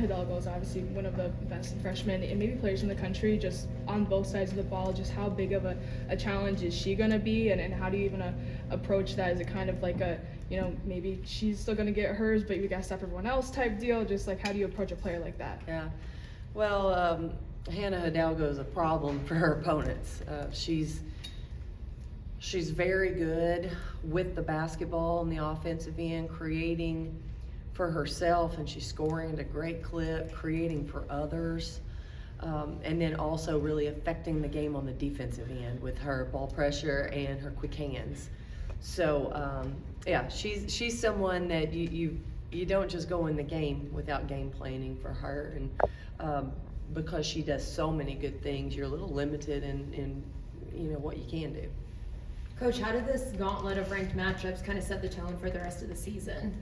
Hannah Hidalgo is obviously one of the best freshmen and maybe players in the country, just on both sides of the ball. Just how big of a challenge is she going to be, and how do you even approach that? Is it kind of like maybe she's still going to get hers, but you got to stop everyone else type deal? Just like, how do you approach a player like that? Yeah. Well, Hannah Hidalgo is a problem for her opponents. She's very good with the basketball on the offensive end, creating for herself, and she's scoring at a great clip, creating for others, and then also really affecting the game on the defensive end with her ball pressure and her quick hands. So yeah, she's someone that you don't just go in the game without game planning for her, and because she does so many good things, you're a little limited in what you can do. Coach, how did this gauntlet of ranked matchups kind of set the tone for the rest of the season?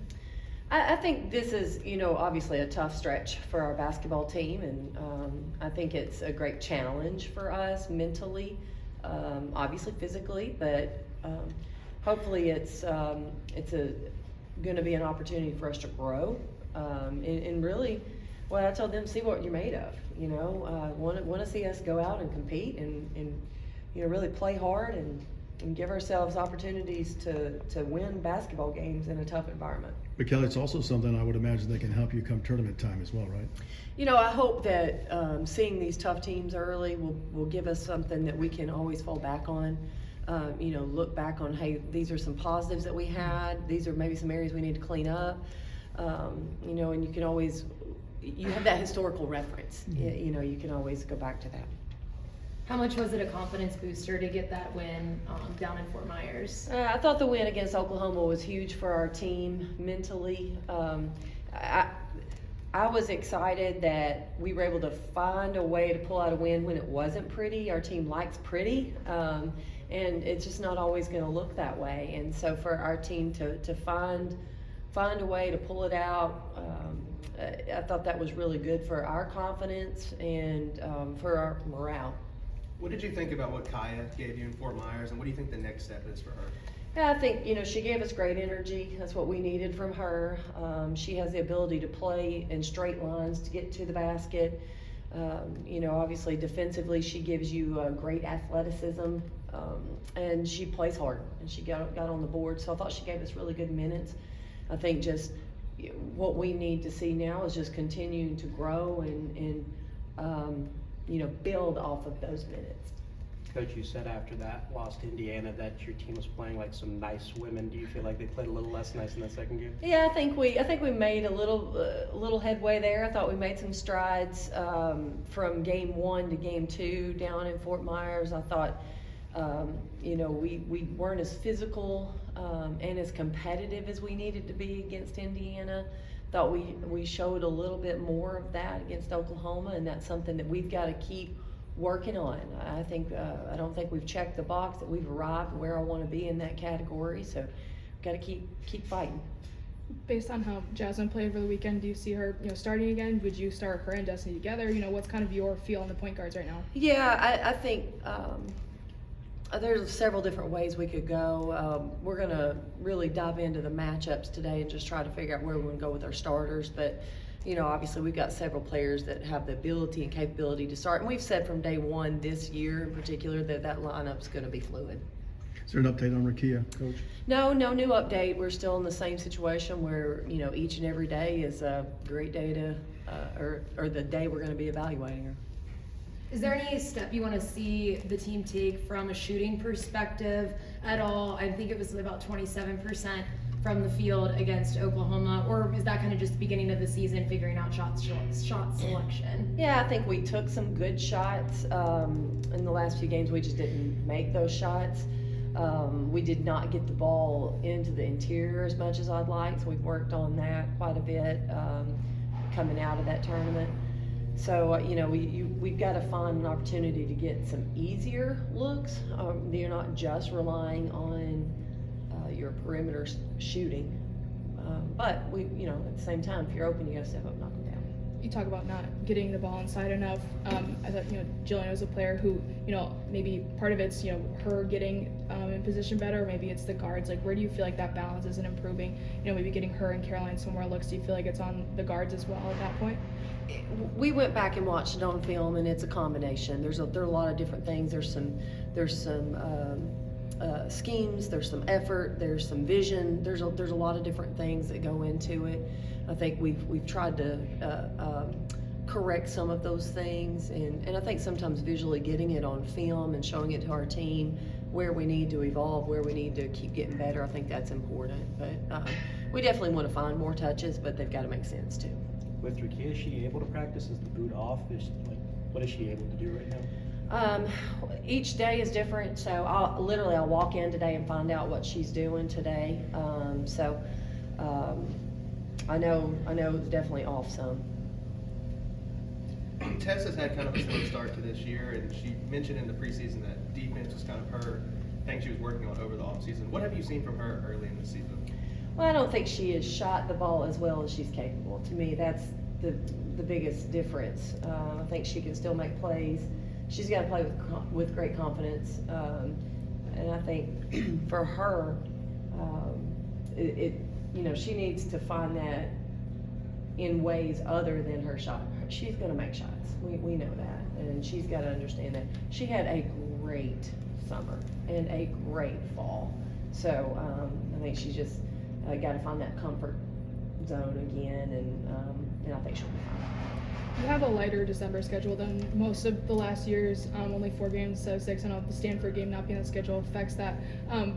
I think this is, obviously a tough stretch for our basketball team, and I think it's a great challenge for us mentally, obviously physically, but hopefully it's going to be an opportunity for us to grow, and really, well, I told them, see what you're made of. Want to see us go out and compete and really play hard and give ourselves opportunities to win basketball games in a tough environment. But Kelly, it's also something I would imagine that can help you come tournament time as well, right? I hope that seeing these tough teams early will give us something that we can always fall back on. Look back on, hey, these are some positives that we had. These are maybe some areas we need to clean up. And you can always, you have that historical reference. Mm-hmm. You can always go back to that. How much was it a confidence booster to get that win down in Fort Myers? I thought the win against Oklahoma was huge for our team mentally. I was excited that we were able to find a way to pull out a win when it wasn't pretty. Our team likes pretty, and it's just not always going to look that way. And so for our team to find a way to pull it out, I thought that was really good for our confidence and for our morale. What did you think about what Kaya gave you in Fort Myers, and what do you think the next step is for her? Yeah, I think, she gave us great energy. That's what we needed from her. She has the ability to play in straight lines to get to the basket. Obviously defensively, she gives you great athleticism, and she plays hard, and she got on the board. So I thought she gave us really good minutes. I think just what we need to see now is just continuing to grow and build off of those minutes. Coach, you said after that loss to Indiana that your team was playing like some nice women. Do you feel like they played a little less nice in that second game? Yeah, I think we made a little headway there. I thought we made some strides from game 1 to game 2 down in Fort Myers. I thought we weren't as physical and as competitive as we needed to be against Indiana. Thought we showed a little bit more of that against Oklahoma, and that's something that we've got to keep working on. I don't think we've checked the box that we've arrived where I want to be in that category, so we've got to keep fighting. Based on how Jasmine played over the weekend, do you see her starting again? Would you start her and Destiny together? What's kind of your feel on the point guards right now? Yeah, I think there's several different ways we could go. We're going to really dive into the matchups today and just try to figure out where we're going to go with our starters. But, obviously we've got several players that have the ability and capability to start. And we've said from day one this year in particular that lineup's going to be fluid. Is there an update on Rakia, Coach? No new update. We're still in the same situation where, each and every day is a great day to, or the day we're going to be evaluating her. Is there any step you want to see the team take from a shooting perspective at all? I think it was about 27% from the field against Oklahoma, or is that kind of just the beginning of the season, figuring out shot selection? Yeah, I think we took some good shots in the last few games. We just didn't make those shots. We did not get the ball into the interior as much as I'd like, so we've worked on that quite a bit coming out of that tournament. So, we've got to find an opportunity to get some easier looks. You're not just relying on your perimeter shooting. But at the same time, if you're open, you got to step up and knock them down. you talk about not getting the ball inside enough. I thought, Jillian was a player who, maybe part of it's, her getting in position better, or maybe it's the guards. Like, where do you feel like that balance isn't improving? Maybe getting her and Caroline some more looks. Do you feel like it's on the guards as well at that point? We went back and watched it on film, and it's a combination. There are a lot of different things. There's some schemes. There's some effort. There's some vision. There's a lot of different things that go into it. I think we've tried to correct some of those things, and I think sometimes visually getting it on film and showing it to our team where we need to evolve, where we need to keep getting better. I think that's important. But we definitely want to find more touches, but they've got to make sense too. With Rakia, is she able to practice? Is the boot off? What is she able to do right now? Each day is different, so I'll walk in today and find out what she's doing today. I know it's definitely off some. Tess has had kind of a slow start to this year, and she mentioned in the preseason that defense was kind of her thing she was working on over the offseason. What have you seen from her early in the season? Well, I don't think she has shot the ball as well as she's capable. To me, that's the biggest difference. I think she can still make plays. She's got to play with great confidence, and I think for her, she needs to find that in ways other than her shot. She's going to make shots. We know that, and she's got to understand that. She had a great summer and a great fall, so I think she's just got to find that comfort zone again, and I think she'll be fine. You have a lighter December schedule than most of the last years, only 4 games instead of 6. I know the Stanford game not being on the schedule affects that.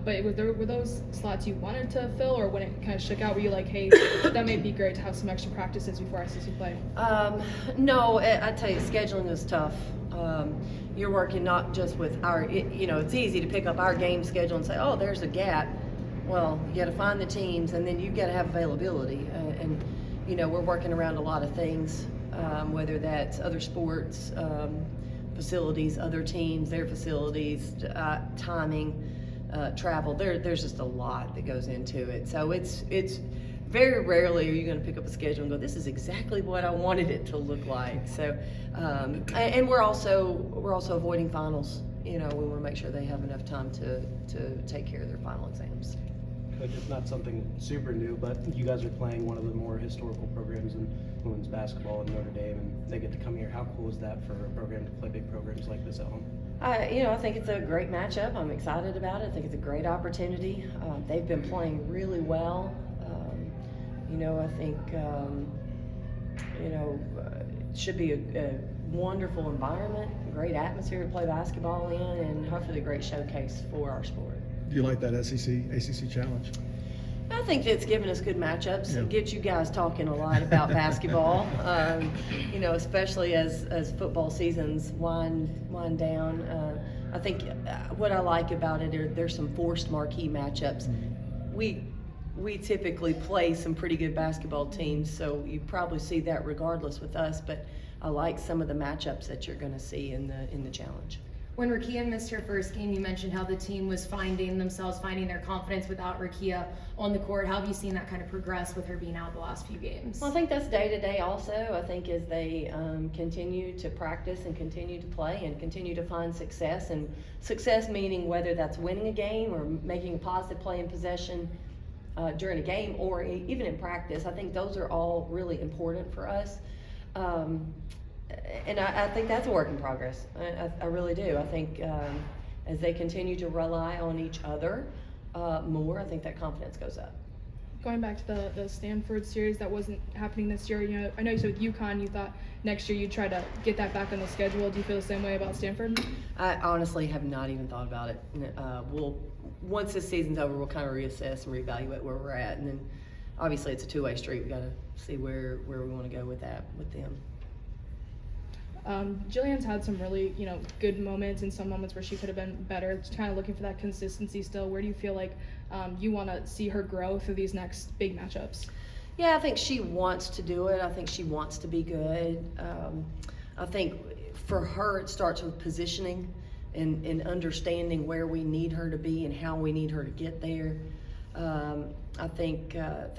But were those slots you wanted to fill, or when it kind of shook out, were you like, hey, that may be great to have some extra practices before SEC play? No, I tell you, scheduling is tough. You're working not just with it's easy to pick up our game schedule and say, oh, there's a gap. Well, you got to find the teams, and then you've got to have availability. And we're working around a lot of things. Whether that's other sports, facilities, other teams, their facilities, timing, travel. There's just a lot that goes into it. So it's very rarely are you going to pick up a schedule and go, this is exactly what I wanted it to look like. So, and we're also avoiding finals. We want to make sure they have enough time to take care of their final exams. Coach, it's not something super new, but you guys are playing one of the more historical programs in women's basketball in Notre Dame, and they get to come here. How cool is that for a program to play big programs like this at home? I think it's a great matchup. I'm excited about it. I think it's a great opportunity. They've been playing really well. I think it should be a wonderful environment, a great atmosphere to play basketball in, and hopefully a great showcase for our sport. Do you like that ACC challenge? I think it's given us good matchups. Yeah. It gets you guys talking a lot about basketball, especially as football seasons wind down. I think what I like about it are there's some forced marquee matchups. We typically play some pretty good basketball teams, so you probably see that regardless with us, but I like some of the matchups that you're going to see in the challenge. When Rakia missed her first game, you mentioned how the team was finding their confidence without Rakia on the court. How have you seen that kind of progress with her being out the last few games? Well, I think that's day to day also. I think as they continue to practice and continue to play and continue to find success, and success meaning whether that's winning a game or making a positive play in possession during a game or even in practice, I think those are all really important for us. And I think that's a work in progress. I really do. I think as they continue to rely on each other more, I think that confidence goes up. Going back to the Stanford series that wasn't happening this year, I know you said with UConn you thought next year you'd try to get that back on the schedule. Do you feel the same way about Stanford? I honestly have not even thought about it. Once this season's over, we'll kind of reassess and reevaluate where we're at, and then obviously it's a two-way street. We got to see where we want to go with that with them. Jillian's had some really, good moments and some moments where she could have been better. Just kind of looking for that consistency still. Where do you feel like you want to see her grow through these next big matchups? Yeah, I think she wants to do it. I think she wants to be good. I think for her it starts with positioning and understanding where we need her to be and how we need her to get there. I think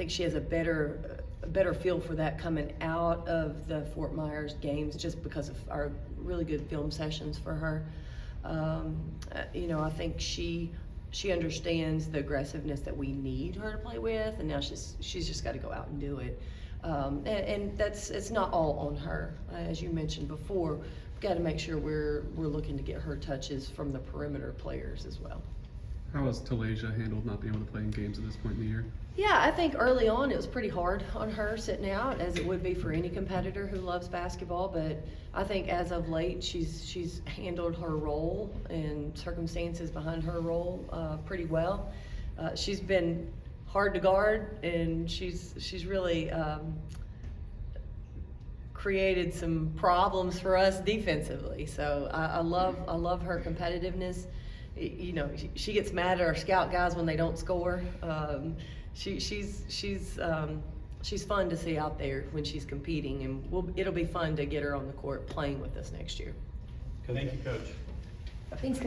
she has a better a better feel for that coming out of the Fort Myers games, just because of our really good film sessions for her. You know, I think she understands the aggressiveness that we need her to play with, and now she's just got to go out and do it. And it's not all on her, as you mentioned before. We've got to make sure we're looking to get her touches from the perimeter players as well. How has Talasia handled not being able to play in games at this point in the year? Yeah, I think early on it was pretty hard on her sitting out, as it would be for any competitor who loves basketball. But I think as of late, she's handled her role and circumstances behind her role pretty well. She's been hard to guard, and she's really created some problems for us defensively. So I love her competitiveness. You know, she gets mad at our scout guys when they don't score. She's fun to see out there when she's competing, and it'll be fun to get her on the court playing with us next year. Thank you, Coach. Thanks, Coach.